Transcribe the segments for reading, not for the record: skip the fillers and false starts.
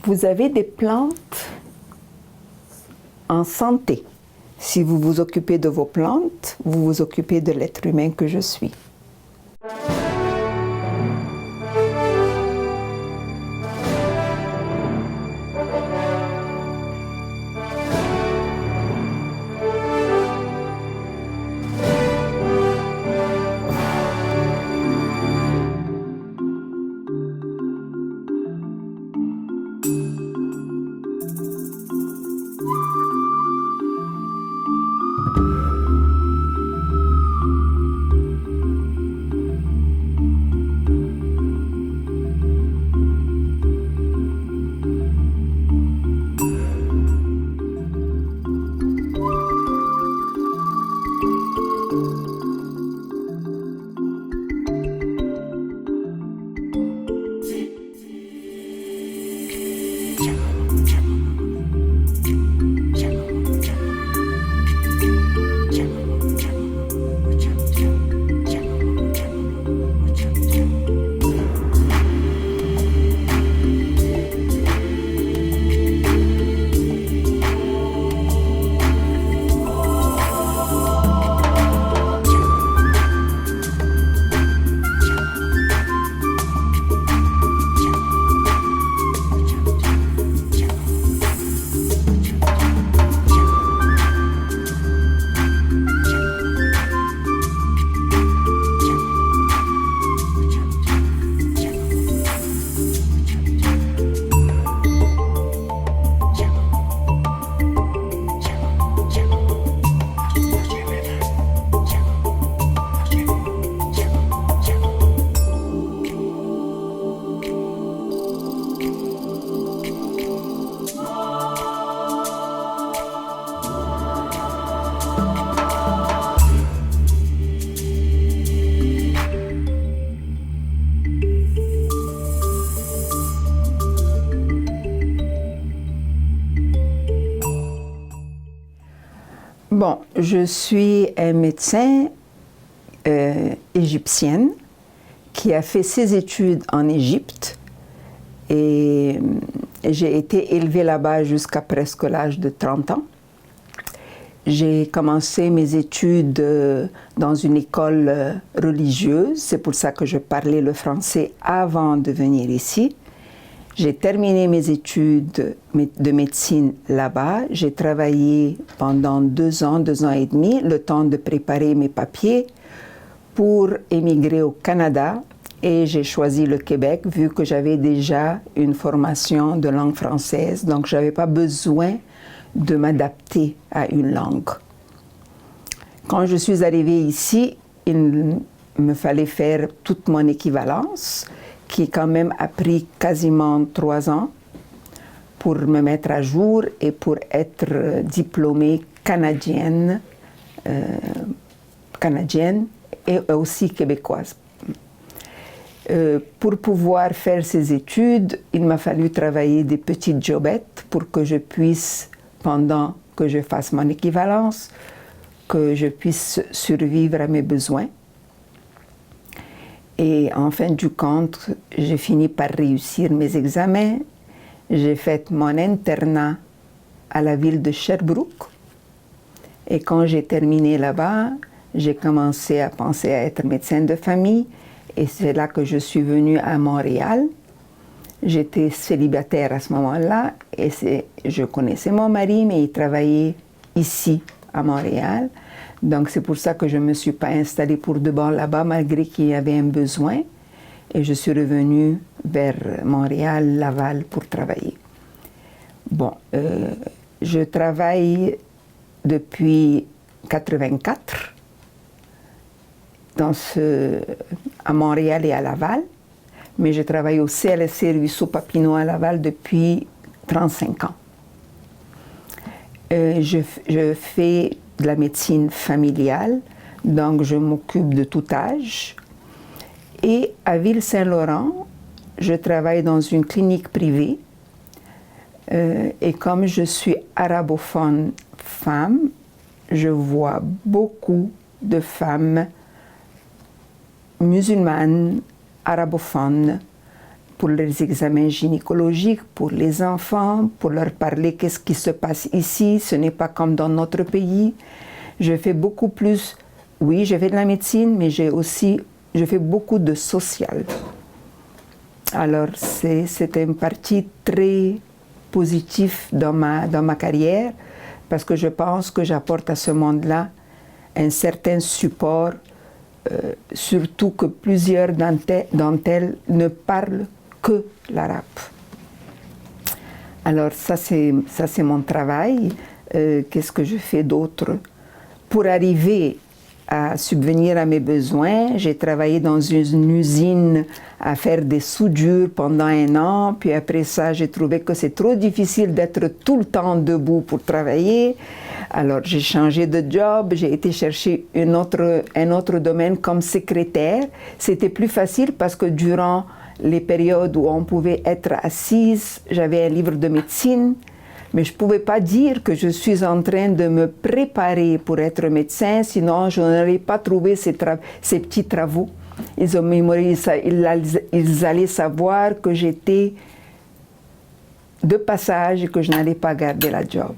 Vous avez des plantes en santé. Si vous vous occupez de vos plantes, vous vous occupez de l'être humain que je suis. Bon, je suis un médecin égyptienne qui a fait ses études en Égypte et j'ai été élevée là-bas jusqu'à presque l'âge de 30 ans. J'ai commencé mes études dans une école religieuse, c'est pour ça que je parlais le français avant de venir ici. J'ai terminé mes études de médecine là-bas. J'ai travaillé pendant 2 ans et demi, le temps de préparer mes papiers pour émigrer au Canada. Et j'ai choisi le Québec vu que j'avais déjà une formation de langue française. Donc, je n'avais pas besoin de m'adapter à une langue. Quand je suis arrivée ici, il me fallait faire toute mon équivalence, qui quand même a pris quasiment 3 ans pour me mettre à jour et pour être diplômée canadienne et aussi québécoise. Pour pouvoir faire ces études, il m'a fallu travailler des petites jobettes pour que je puisse, pendant que je fasse mon équivalence, que je puisse survivre à mes besoins. Et en fin du compte, j'ai fini par réussir mes examens. J'ai fait mon internat à la ville de Sherbrooke. Et quand j'ai terminé là-bas, j'ai commencé à penser à être médecin de famille. Et c'est là que je suis venue à Montréal. J'étais célibataire à ce moment-là. Et je connaissais mon mari, mais il travaillait ici, à Montréal. Donc, c'est pour ça que je ne me suis pas installée pour de bon là-bas, malgré qu'il y avait un besoin. Et je suis revenue vers Montréal, Laval, pour travailler. Bon, je travaille depuis 1984 à Montréal et à Laval, mais je travaille au CLSC Ruisseau-Papineau à Laval depuis 35 ans. Je fais de la médecine familiale, donc je m'occupe de tout âge. Et à Ville-Saint-Laurent, je travaille dans une clinique privée. Et comme je suis arabophone femme, je vois beaucoup de femmes musulmanes, arabophones, pour les examens gynécologiques, pour les enfants, pour leur parler qu'est-ce qui se passe ici, ce n'est pas comme dans notre pays. Je fais beaucoup plus, oui, je fais de la médecine, mais je fais beaucoup de social. Alors, c'était une partie très positive dans ma carrière, parce que je pense que j'apporte à ce monde-là un certain support, surtout que plusieurs d'entre elles ne parlent que l'arabe. Alors, ça c'est mon travail. Qu'est-ce que je fais d'autre? Pour arriver à subvenir à mes besoins, j'ai travaillé dans une usine à faire des soudures pendant 1 an, puis après ça, j'ai trouvé que c'est trop difficile d'être tout le temps debout pour travailler. Alors, j'ai changé de job, j'ai été chercher un autre domaine comme secrétaire. C'était plus facile parce que durant les périodes où on pouvait être assise, j'avais un livre de médecine, mais je ne pouvais pas dire que je suis en train de me préparer pour être médecin, sinon je n'aurais pas trouvé ces petits travaux. Ils allaient savoir que j'étais de passage et que je n'allais pas garder la job.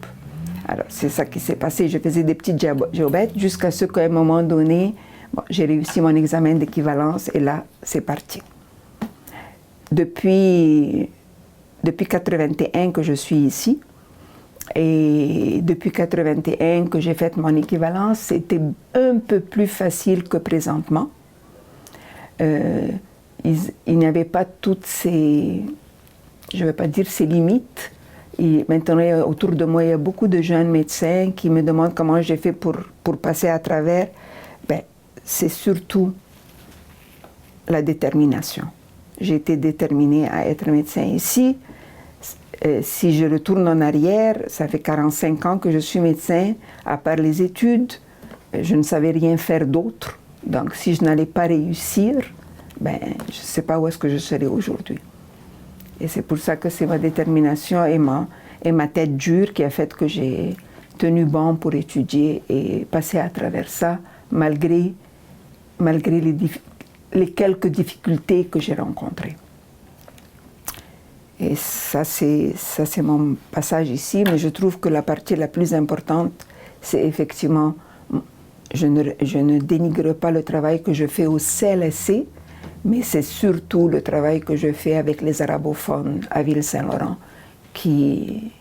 Alors c'est ça qui s'est passé. Je faisais des petites jobettes jusqu'à ce qu'à un moment donné, j'ai réussi mon examen d'équivalence et là, c'est parti. Depuis 1981 que je suis ici, et depuis 1981 que j'ai fait mon équivalence, c'était un peu plus facile que présentement. Il n'y avait pas toutes ces, je ne vais pas dire ces limites. Et maintenant, autour de moi, il y a beaucoup de jeunes médecins qui me demandent comment j'ai fait pour passer à travers. Ben, c'est surtout la détermination. J'ai été déterminée à être médecin ici. Si je retourne en arrière, ça fait 45 ans que je suis médecin. À part les études, je ne savais rien faire d'autre. Donc, si je n'allais pas réussir, ben, je ne sais pas où est-ce que je serais aujourd'hui. Et c'est pour ça que c'est ma détermination et ma tête dure qui a fait que j'ai tenu bon pour étudier et passer à travers ça, malgré les quelques difficultés que j'ai rencontrées. Et ça, c'est mon passage ici, mais je trouve que la partie la plus importante, c'est effectivement, je ne dénigre pas le travail que je fais au CLSC, mais c'est surtout le travail que je fais avec les arabophones à Ville-Saint-Laurent, qui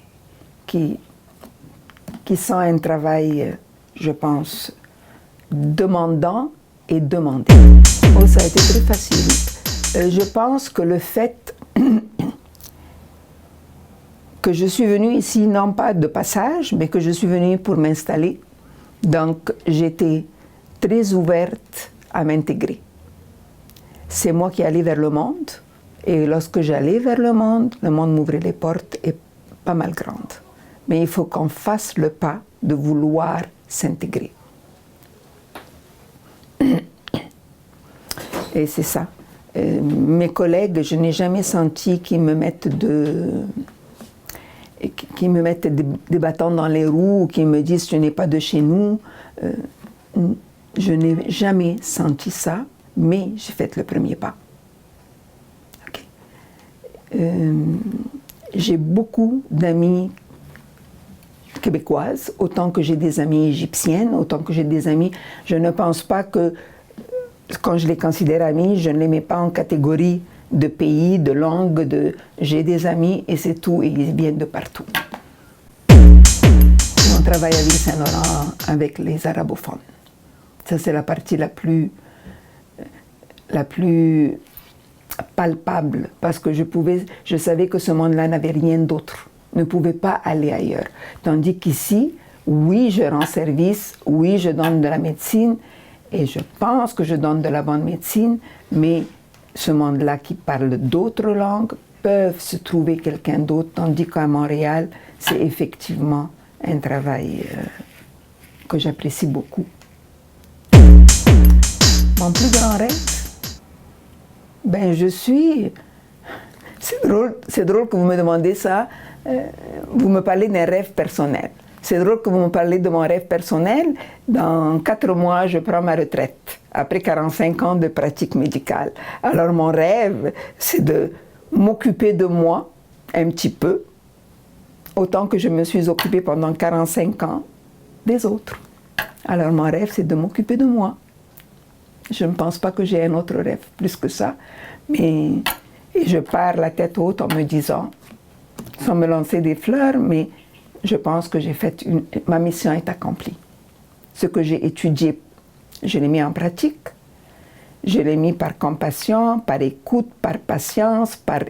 sont un travail, je pense, demandant et demandé. Oh, ça a été très facile. Je pense que le fait que je suis venue ici, non pas de passage, mais que je suis venue pour m'installer. Donc, j'étais très ouverte à m'intégrer. C'est moi qui allais vers le monde, et lorsque j'allais vers le monde m'ouvrait les portes et pas mal grandes. Mais il faut qu'on fasse le pas de vouloir s'intégrer. Et c'est ça. Mes collègues, je n'ai jamais senti qu'ils me mettent des bâtons dans les roues, ou qu'ils me disent « tu n'es pas de chez nous ». Je n'ai jamais senti ça, mais j'ai fait le premier pas. Okay. J'ai beaucoup d'amis québécoises, autant que j'ai des amies égyptiennes, autant que j'ai des amis. Je ne pense pas que, quand je les considère amis, je ne les mets pas en catégorie de pays, de langue, j'ai des amis et c'est tout, et ils viennent de partout. On travaille à Ville-Saint-Laurent avec les arabophones. Ça, c'est la partie la plus palpable, parce que je savais que ce monde-là n'avait rien d'autre, ne pouvait pas aller ailleurs. Tandis qu'ici, oui, je rends service, oui, je donne de la médecine, et je pense que je donne de la bonne médecine, mais ce monde-là qui parle d'autres langues peuvent se trouver quelqu'un d'autre, tandis qu'à Montréal, c'est effectivement un travail que j'apprécie beaucoup. Mon plus grand rêve, ben c'est drôle que vous me demandez ça, vous me parlez d'un rêve personnel. C'est drôle que vous me parlez de mon rêve personnel. Dans 4 mois, je prends ma retraite, après 45 ans de pratique médicale. Alors mon rêve, c'est de m'occuper de moi un petit peu, autant que je me suis occupée pendant 45 ans des autres. Alors mon rêve, c'est de m'occuper de moi. Je ne pense pas que j'ai un autre rêve plus que ça, mais et je pars la tête haute en me disant, sans me lancer des fleurs, mais je pense que ma mission est accomplie. Ce que j'ai étudié, je l'ai mis en pratique. Je l'ai mis par compassion, par écoute, par patience, par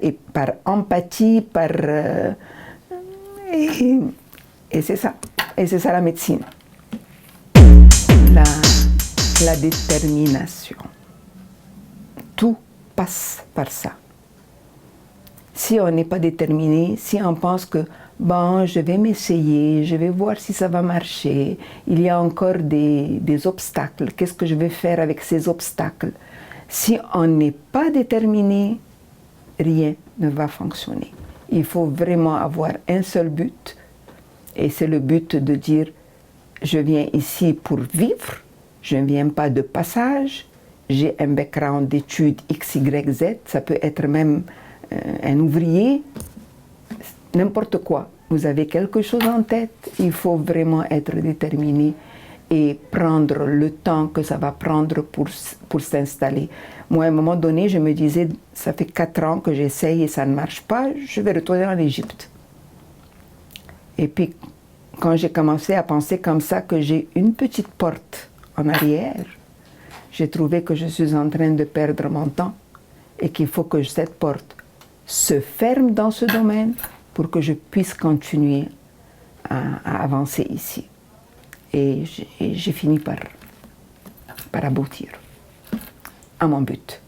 empathie, et c'est ça. Et c'est ça la médecine. La détermination. Tout passe par ça. Si on n'est pas déterminé, si on pense que bon, je vais m'essayer, je vais voir si ça va marcher, il y a encore des obstacles, qu'est-ce que je vais faire avec ces obstacles? Si on n'est pas déterminé, rien ne va fonctionner. Il faut vraiment avoir un seul but, et c'est le but de dire, je viens ici pour vivre, je ne viens pas de passage, j'ai un background d'études X, Y, Z, ça peut être même un ouvrier, n'importe quoi. Vous avez quelque chose en tête, il faut vraiment être déterminé et prendre le temps que ça va prendre pour s'installer. Moi, à un moment donné, je me disais, ça fait 4 ans que j'essaye et ça ne marche pas, je vais retourner en Égypte. Et puis, quand j'ai commencé à penser comme ça, que j'ai une petite porte en arrière, j'ai trouvé que je suis en train de perdre mon temps et qu'il faut que cette porte se ferme dans ce domaine pour que je puisse continuer à avancer ici. Et j'ai fini par aboutir à mon but.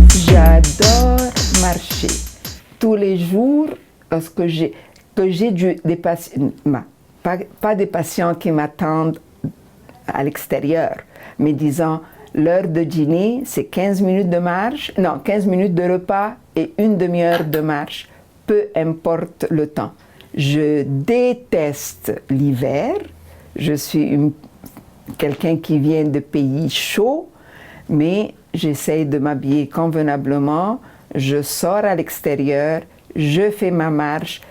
J'adore marcher. Tous les jours, lorsque j'ai des patients, pas des patients qui m'attendent à l'extérieur, mais disons, l'heure de dîner, c'est 15 minutes de marche, non, 15 minutes de repas et une demi-heure de marche, peu importe le temps. Je déteste l'hiver, je suis quelqu'un qui vient de pays chauds, mais j'essaye de m'habiller convenablement, je sors à l'extérieur, je fais ma marche,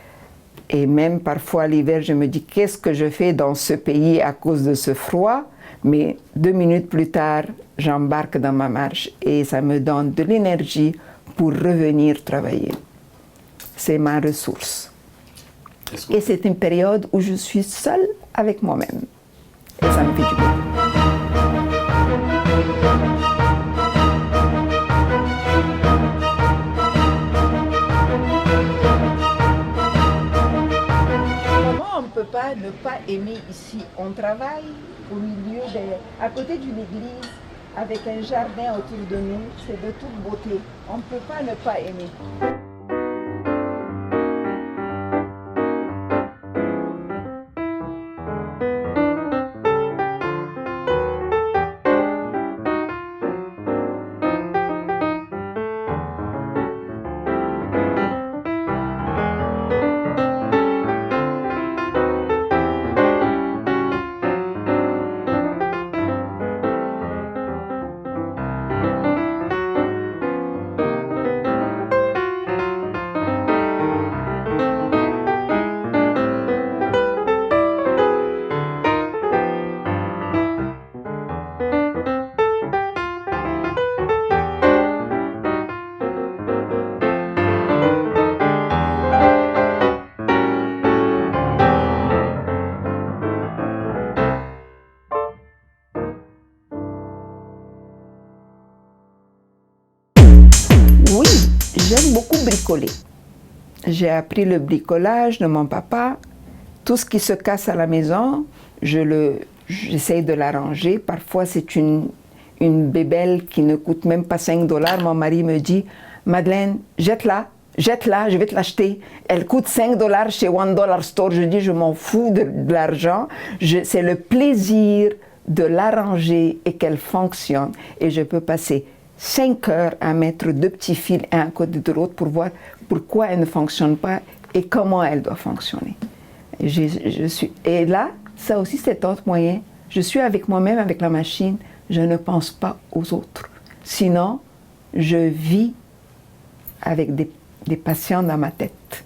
et même parfois l'hiver, je me dis qu'est-ce que je fais dans ce pays à cause de ce froid, mais 2 minutes plus tard, j'embarque dans ma marche et ça me donne de l'énergie pour revenir travailler. C'est ma ressource. Et c'est une période où je suis seule avec moi-même. Et ça me fait du bien. Comment on ne peut pas ne pas aimer ici? On travaille au milieu à côté d'une église, avec un jardin autour de nous, c'est de toute beauté. On ne peut pas ne pas aimer. J'aime beaucoup bricoler. J'ai appris le bricolage de mon papa. Tout ce qui se casse à la maison, j'essaye de l'arranger. Parfois, c'est une bébelle qui ne coûte même pas 5 $. Mon mari me dit, Madeleine, jette-la, je vais te l'acheter. Elle coûte 5 $ chez $1 Store. Je dis, je m'en fous de l'argent. C'est le plaisir de l'arranger et qu'elle fonctionne. Et je peux passer 5 heures à mettre 2 petits fils un à côté de l'autre pour voir pourquoi elle ne fonctionne pas et comment elle doit fonctionner. Et là, ça aussi c'est un autre moyen. Je suis avec moi-même, avec la machine, je ne pense pas aux autres. Sinon, je vis avec des patients dans ma tête.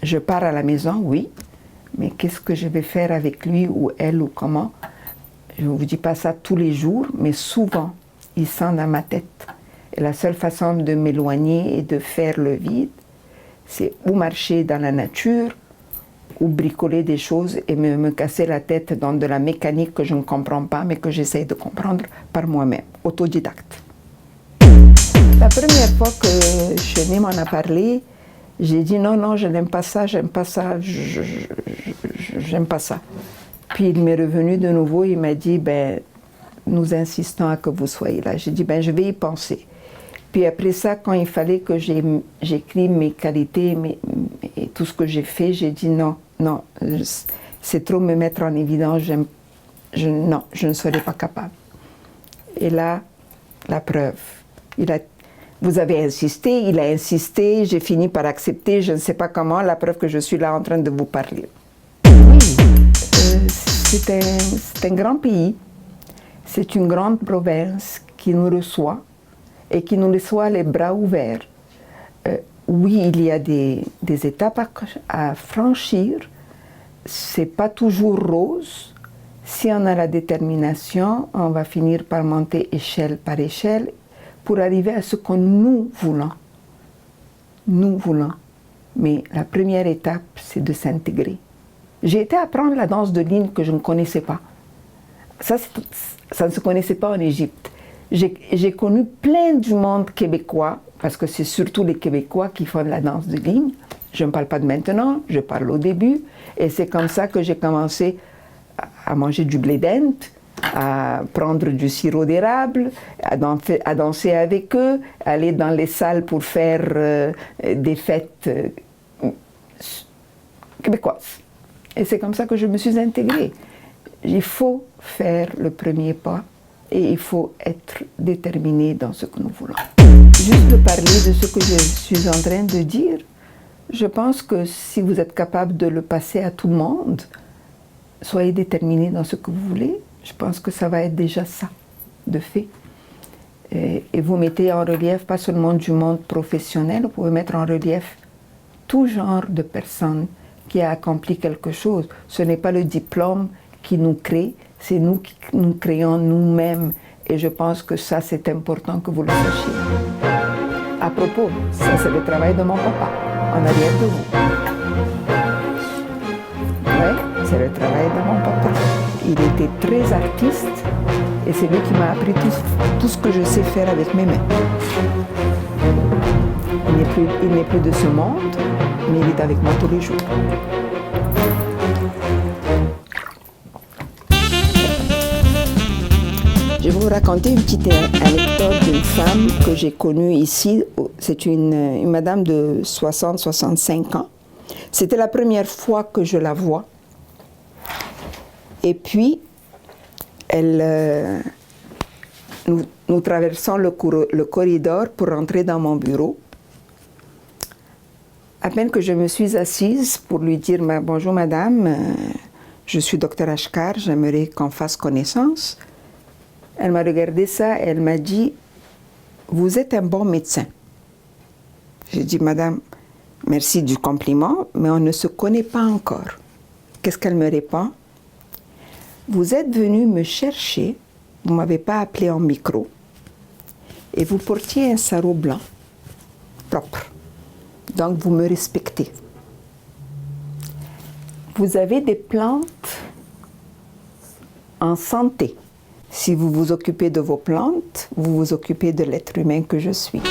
Je pars à la maison, oui, mais qu'est-ce que je vais faire avec lui ou elle ou comment? Je ne vous dis pas ça tous les jours, mais souvent, ils sont dans ma tête. Et la seule façon de m'éloigner et de faire le vide, c'est ou marcher dans la nature, ou bricoler des choses et me casser la tête dans de la mécanique que je ne comprends pas, mais que j'essaie de comprendre par moi-même, autodidacte. La première fois que Cheney m'en a parlé, j'ai dit non, je n'aime pas ça, j'aime pas ça, j'aime pas ça. Puis il m'est revenu de nouveau, il m'a dit, nous insistons à que vous soyez là. J'ai dit, je vais y penser. Puis après ça, quand il fallait que j'écrive mes qualités et tout ce que j'ai fait, j'ai dit non, c'est trop me mettre en évidence, non, je ne serai pas capable. Et là, la preuve. Vous avez insisté, il a insisté, j'ai fini par accepter, je ne sais pas comment, la preuve que je suis là en train de vous parler. Oui, c'est un grand pays, c'est une grande province qui nous reçoit et qui nous reçoit les bras ouverts. Oui, il y a des étapes à franchir, c'est pas toujours rose. Si on a la détermination, on va finir par monter échelle par échelle pour arriver à ce que nous voulons. Nous voulons. Mais la première étape, c'est de s'intégrer. J'ai été apprendre la danse de ligne que je ne connaissais pas. Ça ne se connaissait pas en Égypte. J'ai connu plein du monde québécois, parce que c'est surtout les Québécois qui font de la danse de ligne. Je ne parle pas de maintenant, je parle au début. Et c'est comme ça que j'ai commencé à manger du blé d'Inde, à prendre du sirop d'érable, à danser avec eux, aller dans les salles pour faire des fêtes québécoises. Et c'est comme ça que je me suis intégrée. Il faut faire le premier pas et il faut être déterminé dans ce que nous voulons. Juste de parler de ce que je suis en train de dire, je pense que si vous êtes capable de le passer à tout le monde, soyez déterminé dans ce que vous voulez. Je pense que ça va être déjà ça, de fait. Et vous mettez en relief pas seulement du monde professionnel, vous pouvez mettre en relief tout genre de personnes qui a accompli quelque chose. Ce n'est pas le diplôme qui nous crée, c'est nous qui nous créons nous-mêmes. Et je pense que ça, c'est important que vous le sachiez. À propos, ça c'est le travail de mon papa, en arrière de vous. Oui, c'est le travail de mon papa. Il était très artiste et c'est lui qui m'a appris tout ce que je sais faire avec mes mains. Il n'est plus de ce monde, mais il est avec moi tous les jours. Je vais vous raconter une petite anecdote d'une femme que j'ai connue ici. C'est une madame de 60-65 ans. C'était la première fois que je la vois. Et puis, nous traversons le corridor pour rentrer dans mon bureau. À peine que je me suis assise pour lui dire « Bonjour madame, je suis docteur Ashkar, j'aimerais qu'on fasse connaissance ». Elle m'a regardé ça et elle m'a dit « Vous êtes un bon médecin ». J'ai dit « Madame, merci du compliment, mais on ne se connaît pas encore ». Qu'est-ce qu'elle me répond? « Vous êtes venu me chercher, vous ne m'avez pas appelé en micro, et vous portiez un sarrau blanc, propre. Donc vous me respectez. Vous avez des plantes en santé. Si vous vous occupez de vos plantes, vous vous occupez de l'être humain que je suis. »